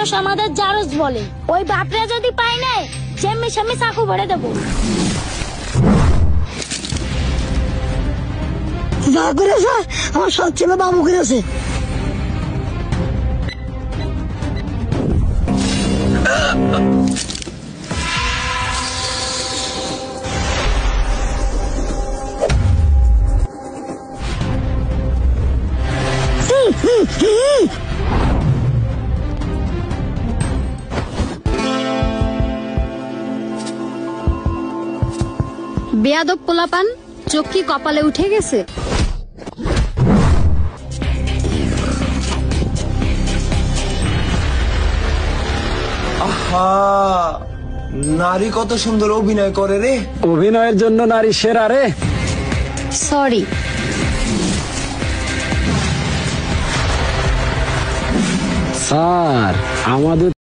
মানুষ আমাদের জারজ বলে। ওই বাপরা যদি পাই না যেমনি সেমনি চাকু ভরে দেবো। যা করেছে আমার সৎ ছেলে বাবু করেছে। বেয়াদব পোলাপান, চোখ কি কপালে উঠে গেছে? আহা, নারী কত সুন্দর অভিনয় করে রে। অভিনয়ের জন্য নারী সেরা রে। সরি। স্যার, আমাদের